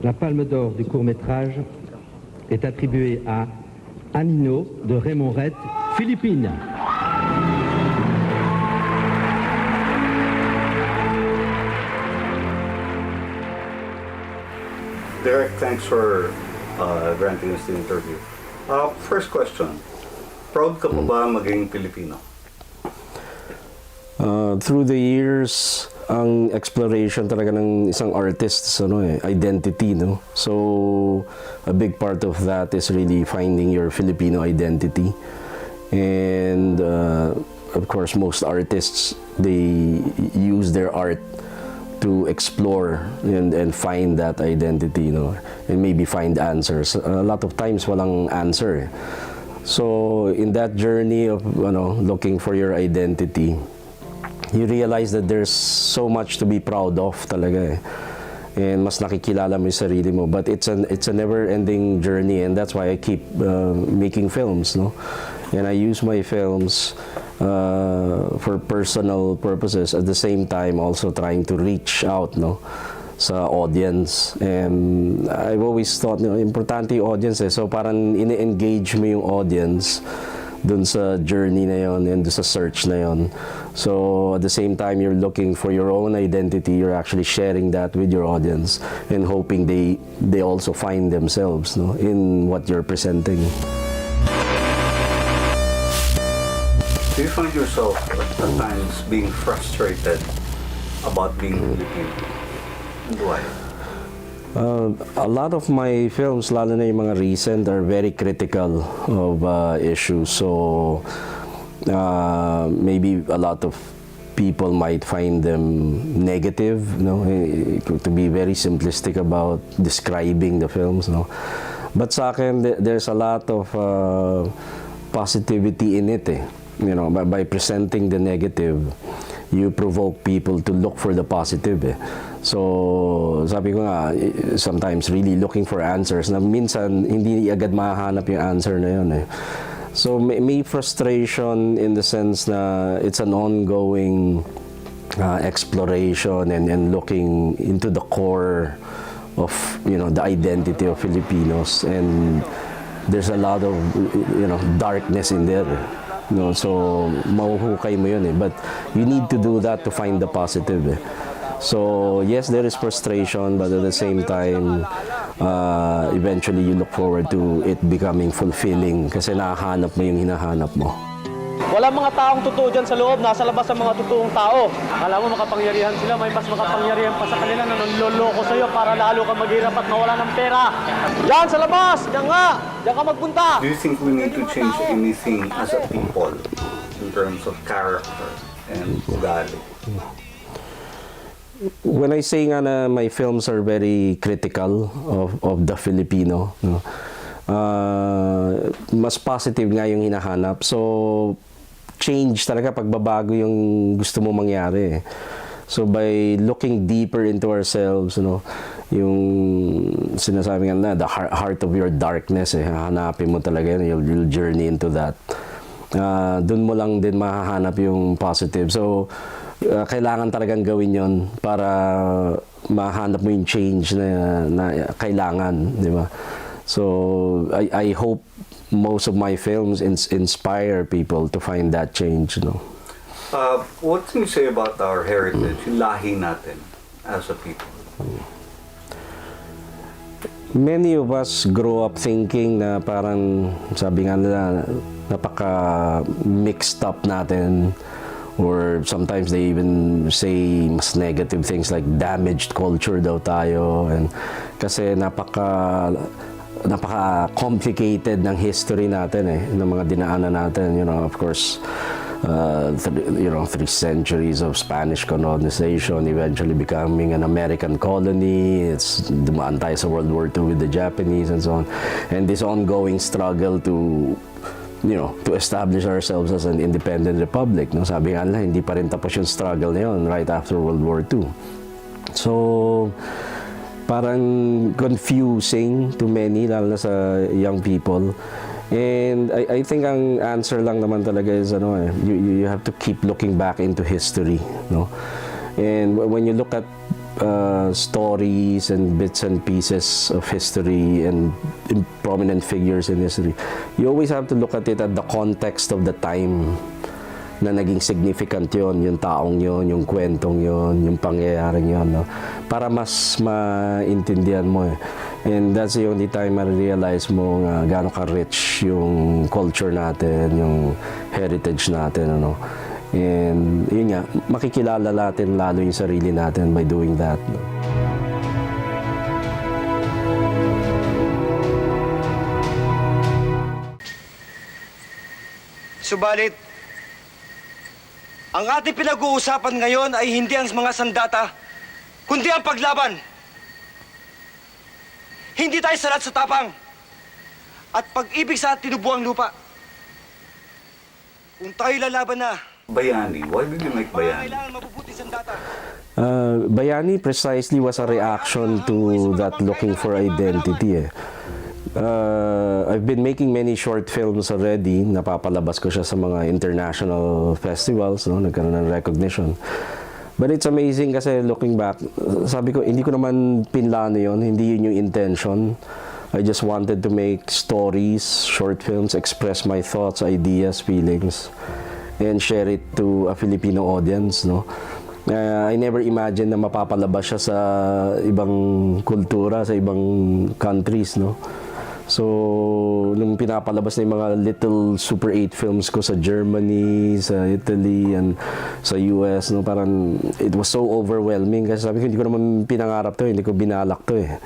La Palme d'Or du court-métrage est attribuée à Anino de Raymond Red, Philippines. Derek, thanks for granting us the interview. First question, proud ka pa ba maging Filipino? Through the years, ang exploration talaga ng isang artist identity, no? So a big part of that is really finding your Filipino identity. And of course, most artists, they use their art to explore and find that identity, and maybe find answers. A lot of times walang answer. So in that journey of looking for your identity, you realize that there's so much to be proud of talaga, and mas nakikilala mo yung sarili mo. But it's a never-ending journey, and that's why I keep making films, and I use my films for personal purposes, at the same time also trying to reach out sa audience. And I've always thought importante yung audience, so parang ini-engage mo yung audience dun sa journey na yon and sa search na yon. So at the same time you're looking for your own identity, you're actually sharing that with your audience and hoping they also find themselves in what you're presenting. Do you find yourself at times being frustrated about being Filipino? And why? A lot of my films, lalo na yung mga recent, are very critical of issues. So maybe a lot of people might find them negative, to be very simplistic about describing the films. But sa akin, there's a lot of positivity in it. By presenting the negative, you provoke people to look for the positive. So, sabi ko nga, sometimes really looking for answers na minsan hindi agad mahanap yung answer na yun. So, may frustration in the sense na it's an ongoing exploration and looking into the core of, the identity of Filipinos, and there's a lot of, darkness in there. So mahuhukay mo yun but you need to do that to find the positive. So yes, there is frustration, but at the same time eventually you look forward to it becoming fulfilling kasi nahahanap mo yung hinahanap mo. Walang mga taong totoo dyan sa loob, nasa labas ang mga totoong tao. Akala mo makapangyarihan sila, may mas makapangyarihan pa sa kanila na nanloloko sa'yo para lalo ka maghirap at mawala ng pera. Diyan sa labas! Diyan nga! Diyan ka magpunta! Do you think we need to change anything as a people in terms of character and ugali? When I say nga na my films are very critical of the Filipino, mas positive nga yung hinahanap. So change talaga, pagbabago yung gusto mo mangyari. So by looking deeper into ourselves, yung sinasabi nga na, the heart of your darkness, hahanapin mo talaga yun, you'll journey into that. Dun mo lang din mahahanap yung positive. So kailangan talagang gawin yon para mahanap mo yung change na kailangan, di ba? So I hope most of my films inspire people to find that change. What can you say about our heritage, yung lahi natin as a people? Many of us grow up thinking na parang, sabi nga nila, napaka-mixed up natin. Or sometimes they even say mas negative things like damaged culture daw tayo. And kasi napaka-complicated ng history natin ng mga dinaanan natin. Of course, 3 centuries of Spanish colonization, eventually becoming an American colony. It's dumaan tayo sa World War II with the Japanese and so on. And this ongoing struggle to establish ourselves as an independent republic. Sabi nga nila, hindi pa rin tapos yung struggle na yun right after World War II. So, parang confusing to many, lalo na sa young people. And I think ang answer lang naman talaga is you have to keep looking back into history, And when you look at stories and bits and pieces of history and prominent figures in history, you always have to look at it at the context of the time na naging significant yon, yung taong yon, yung kwentong yon, yung pangyayaring yon, no? Para mas maintindihan mo eh. And that's the only time I realize mo nga gaano ka-rich yung culture natin, yung heritage natin, ano. And yun nga, makikilala natin lalo yung sarili natin by doing that, no? Subalit, ang ating pinag-uusapan ngayon ay hindi ang mga sandata, kundi ang paglaban. Hindi tayo salat sa tapang at pag-ibig sa tinubuang lupa. Kung tayo lalaban na, Bayani. Why did you make Bayani? kailangan mabubuti sandata. Bayani precisely was a reaction to that looking for identity eh. I've been making many short films already. Napapalabas ko siya sa mga international festivals, no? Nagkaroon ng recognition. But it's amazing kasi looking back, sabi ko, hindi ko naman pinlano yun, hindi yun yung intention. I just wanted to make stories, short films, express my thoughts, ideas, feelings, and share it to a Filipino audience, no? I never imagined na mapapalabas siya sa ibang kultura, sa ibang countries, no? So, nung pinapalabas na yung mga little Super 8 films ko sa Germany, sa Italy, and sa US, no, parang it was so overwhelming kasi sabi ko, hindi ko naman pinangarap to, hindi ko binalak to eh.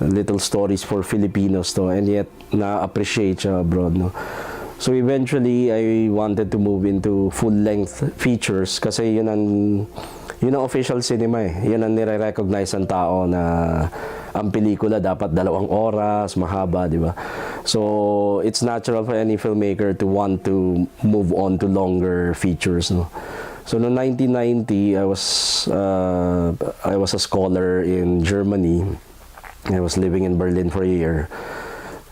Little stories for Filipinos to, and yet na-appreciate siya abroad, no. So eventually, I wanted to move into full-length features kasi yun ang official cinema eh. Yun ang nire-recognize ng tao na ang pelikula dapat 2 oras, mahaba, di ba? So it's natural for any filmmaker to want to move on to longer features, no? So noong 1990, I was a scholar in Germany. I was living in Berlin for a year.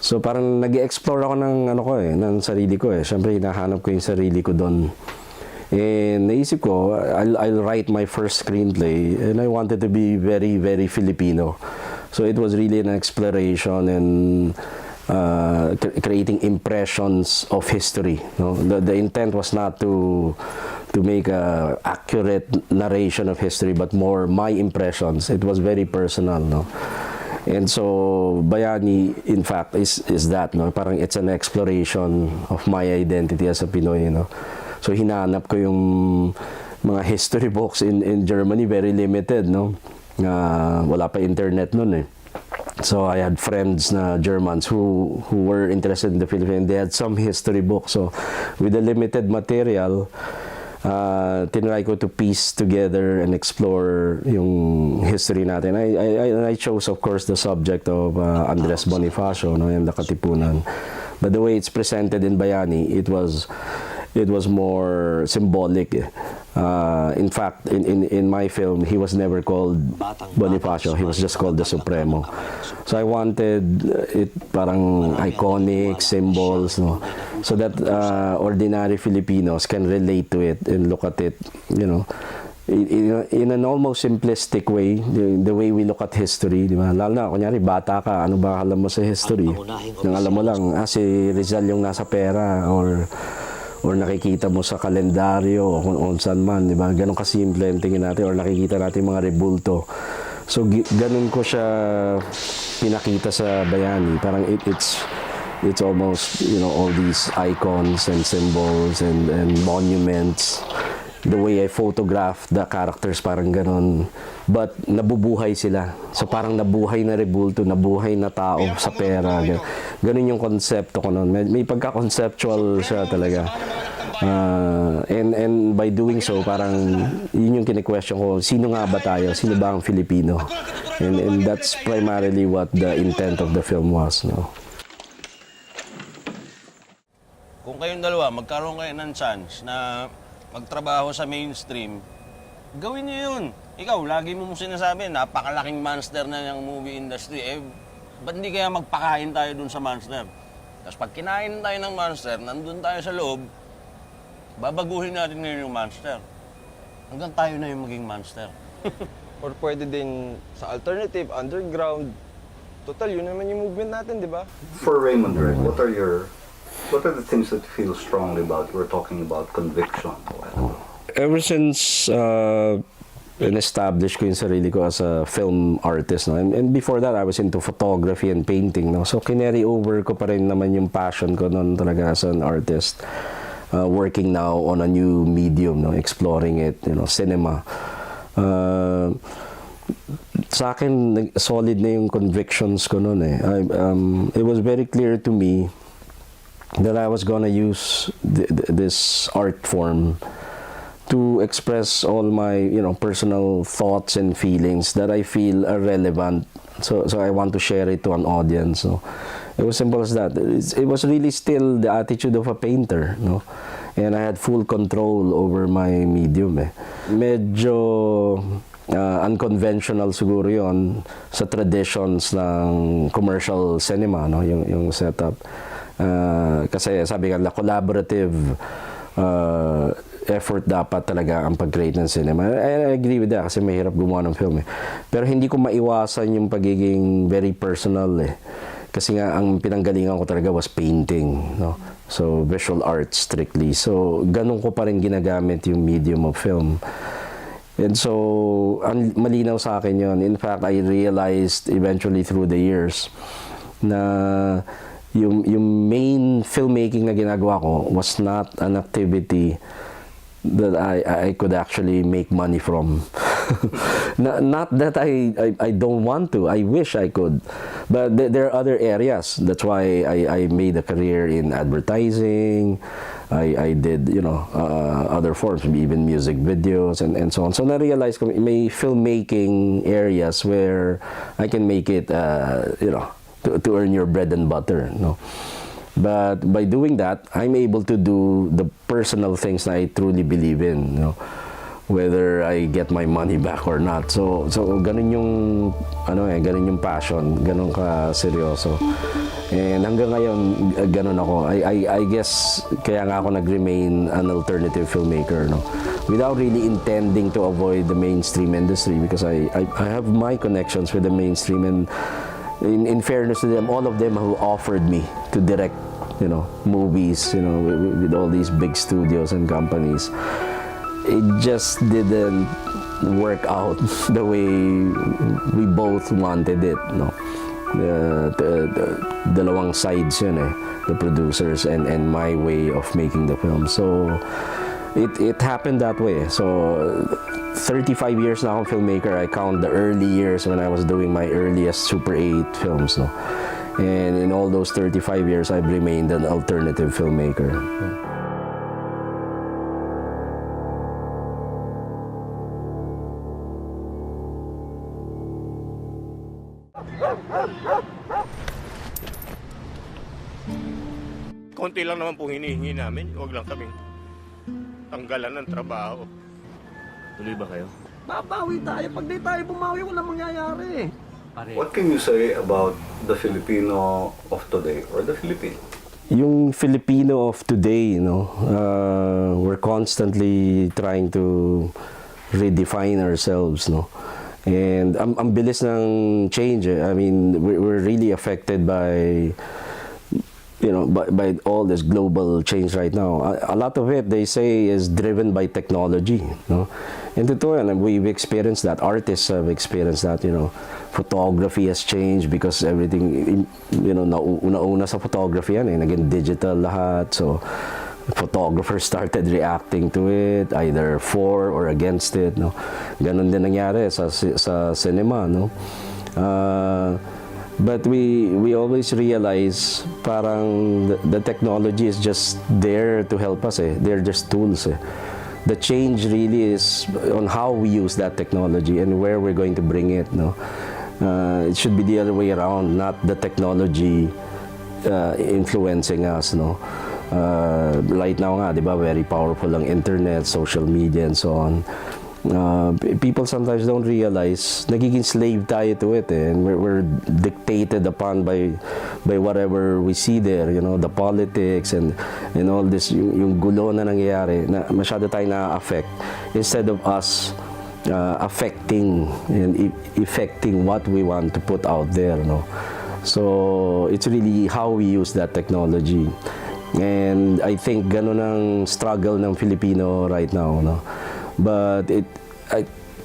So parang nag-explore ako ng sarili ko eh. Siyempre hinahanap ko yung sarili ko doon. And naisip ko, I'll write my first screenplay and I wanted to be very, very Filipino. So it was really an exploration and creating impressions of history. No? The intent was not to make a accurate narration of history, but more my impressions. It was very personal, no? And so Bayani, in fact, is that, no? Parang it's an exploration of my identity as a Pinoy, no? So hinanap ko yung mga history books in Germany, very limited, no? Wala pa internet nun eh. So I had friends na Germans who were interested in the Philippines. They had some history books. So with the limited material, tinry ko to piece together and explore yung history natin. I chose, of course, the subject of Andres Bonifacio, no, yung Katipunan. But the way it's presented in Bayani, it was more symbolic. In fact, in my film, he was never called Bonifacio. He was just called the Supremo. So I wanted it parang iconic symbols, no, so that ordinary Filipinos can relate to it and look at it, you know, in an almost simplistic way, the way we look at history, di ba? Lalo na, kunyari, bata ka, ano ba alam mo sa history? Nang alam mo lang, si Rizal yung nasa pera, or nakikita mo sa kalendaryo o kung saan man, di ba? Ganun kasimple yung tingin natin, or nakikita natin mga rebulto. So ganun ko siya pinakita sa Bayani. Parang it's almost, you know, all these icons and symbols and monuments. The way I photograph the characters, parang ganun. But nabubuhay sila. So parang nabuhay na rebulto, nabuhay na tao sa pera. Ganun yung konsepto ko nun. May pagka-conceptual siya talaga. And by doing so, parang yun yung kine-question ko, sino nga ba tayo? Sino ba ang Filipino? And that's primarily what the intent of the film was, no? Kung kayong dalawa, magkaroon kayo ng chance na magtrabaho sa mainstream, gawin niyo yun. Ikaw, lagi mo sinasabi, napakalaking monster na yung movie industry. Eh, ba't hindi kaya magpakain tayo dun sa monster? Tapos pag kinain tayo ng monster, nandun tayo sa loob, babaguhin natin ngayon yung monster. Hanggang tayo na yung maging monster. Or pwede din sa alternative, underground. Total, yun naman yung movement natin, di ba? For Raymond Red, what are the things that you feel strongly about? We're talking about conviction. Ever since in-establish ko yung sarili ko as a film artist, no? And before that, I was into photography and painting. No? So, kinary over ko pa rin naman yung passion ko noon talaga as an artist. Working now on a new medium, no? Exploring it, cinema. Sa akin, solid na yung convictions ko noon eh. It was very clear to me that I was gonna use this art form to express all my personal thoughts and feelings that I feel are relevant. So I want to share it to an audience. So it was simple as that. It was really still the attitude of a painter, no? And I had full control over my medium eh. Medyo unconventional siguro yon sa traditions ng commercial cinema, no? Yung setup. Kasi sabi nga, collaborative effort dapat talaga ang pag-create ng cinema. I agree with that kasi mahirap gumawa ng film eh. Pero hindi ko maiwasan yung pagiging very personal eh. Kasi nga ang pinanggalingan ko talaga was painting, no? So visual arts strictly. So ganun ko pa rin ginagamit yung medium of film. And so malinaw sa akin yun. In fact, I realized eventually through the years na yung main filmmaking na ginagawa ko was not an activity that I could actually make money from. Not that I don't want to. I wish I could. But there are other areas. That's why I made a career in advertising. I did, other forms, even music videos and so on. So na-realize ko may filmmaking areas where I can make it, to earn your bread and butter, no? But by doing that, I'm able to do the personal things that I truly believe in, whether I get my money back or not. So ganun yung ganun yung passion, ganun ka seryoso. And hanggang ngayon ganun ako. I guess kaya nga ako nag-remain an alternative filmmaker, no? Without really intending to avoid the mainstream industry because I have my connections with the mainstream, and in fairness to them, all of them have offered me to direct, movies, with all these big studios and companies. It just didn't work out the way we both wanted it, no? The dalawang sides yun eh, the producers and my way of making the film. So it happened that way. So 35 years na akong filmmaker. I count the early years when I was doing my earliest Super 8 films, no? And in all those 35 years, I've remained an alternative filmmaker. Konti lang naman po hinihingi namin. Huwag lang kaming tanggalan ng trabaho. Tuloy ba kayo? Babawi tayo. Pag di tayo bumawi, walang mangyayari. What can you say about the Filipino of today or the Filipino? Yung Filipino of today, we're constantly trying to redefine ourselves, no? And ang bilis ng change. I mean, we're really affected by by all this global change right now. A lot of it, they say, is driven by technology, no? And totoo yan, we've experienced that. Artists have experienced that, Photography has changed because everything, una sa photography yan, naging digital lahat. So, photographers started reacting to it, either for or against it, no? Ganon din nangyari sa cinema, no? But we always realize parang the technology is just there to help us eh. They're just tools eh. The change really is on how we use that technology and where we're going to bring it, no? It should be the other way around, not the technology influencing us, no? Right now nga, di ba, very powerful ang internet, social media and so on. People sometimes don't realize nagiging slave tayo to it eh, and we're dictated upon by whatever we see there, the politics and all this, yung gulo na nangyayari na masyado tayo na-affect instead of us affecting and affecting what we want to put out there, no? So it's really how we use that technology. And I think ganun ang struggle ng Filipino right now, no? But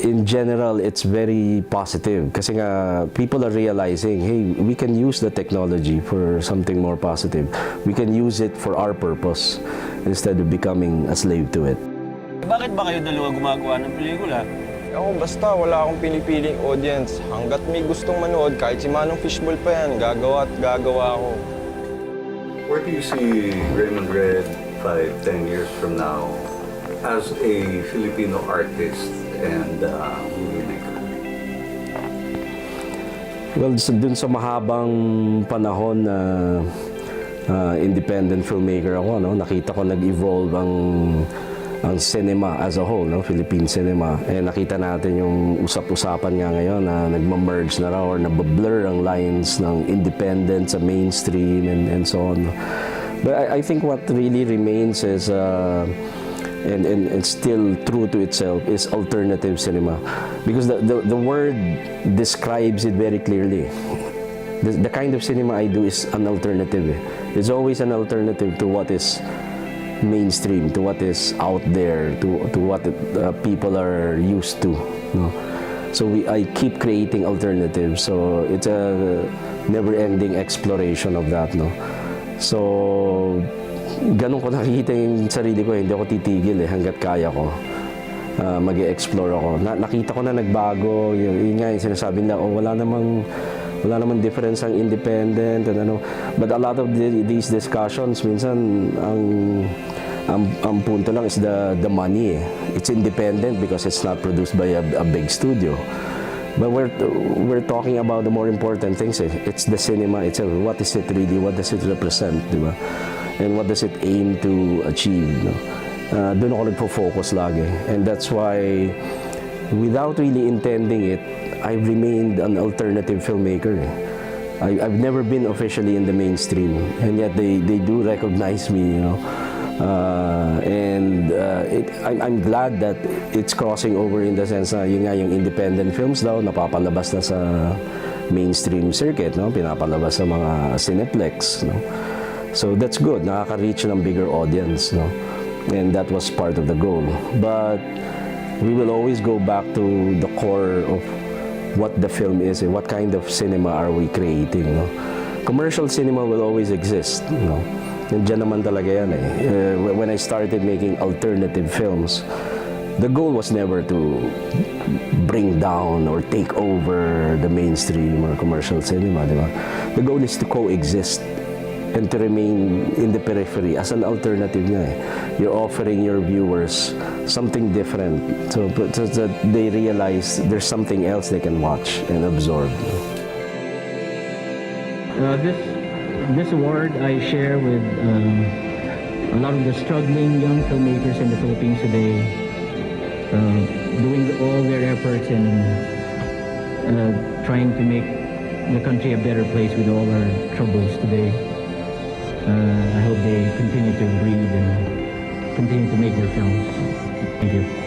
in general, it's very positive kasi nga people are realizing, hey, we can use the technology for something more positive. We can use it for our purpose instead of becoming a slave to it. Bakit ba kayo dalawa gumagawa ng pelikula? Ako basta, wala akong pinipiling audience. Hanggat may gustong manood, kahit si Manong Fishball pa yan, gagawa at gagawa ako. Where do you see Raymond Red 5-10 years from now as a Filipino artist and movie maker? Well, dun sa mahabang panahon na independent filmmaker ako, no, nakita ko nag-evolve ang cinema as a whole, no, Philippine cinema. Eh, nakita natin yung usap-usapan nga ngayon na nagma-merge na raw or nabablur ang lines ng independent sa mainstream and so on. But I think what really remains is and still true to itself is alternative cinema, because the word describes it very clearly. The kind of cinema I do is an alternative. It's always an alternative to what is mainstream, to what is out there, to what people are used to, no? So I keep creating alternatives. So it's a never-ending exploration of that, no? So ganun ko nakikita yung sarili ko, hindi ako titigil hanggat kaya ko. Mag-e-explore ako. Nakita ko na nagbago, yun nga yung sinasabi nila, wala namang difference ang independent and ano. But a lot of these discussions, minsan ang punto lang is the money. It's independent because it's not produced by a big studio. But we're talking about the more important things. It's the cinema itself. What is it really? What does it represent, di ba? And what does it aim to achieve, no? Doon ako nagpo-focus lagi. And that's why, without really intending it, I've remained an alternative filmmaker. I've never been officially in the mainstream, and yet they do recognize me, you know. I'm glad that it's crossing over in the sense na yun nga yung independent films daw napapalabas na sa mainstream circuit, no? Pinapalabas sa mga Cineplex, no? So that's good, nakaka-reach ng bigger audience, no? And that was part of the goal. But we will always go back to the core of what the film is and what kind of cinema are we creating, no? Commercial cinema will always exist, no? Nandiyan naman talaga yan eh. When I started making alternative films, the goal was never to bring down or take over the mainstream or commercial cinema, di ba? The goal is to coexist and to remain in the periphery as an alternative nga eh. You're offering your viewers something different so that they realize there's something else they can watch and absorb. This award I share with a lot of the struggling young filmmakers in the Philippines today, doing all their efforts in trying to make the country a better place with all our troubles today. I hope they continue to breathe and continue to make their films. Thank you.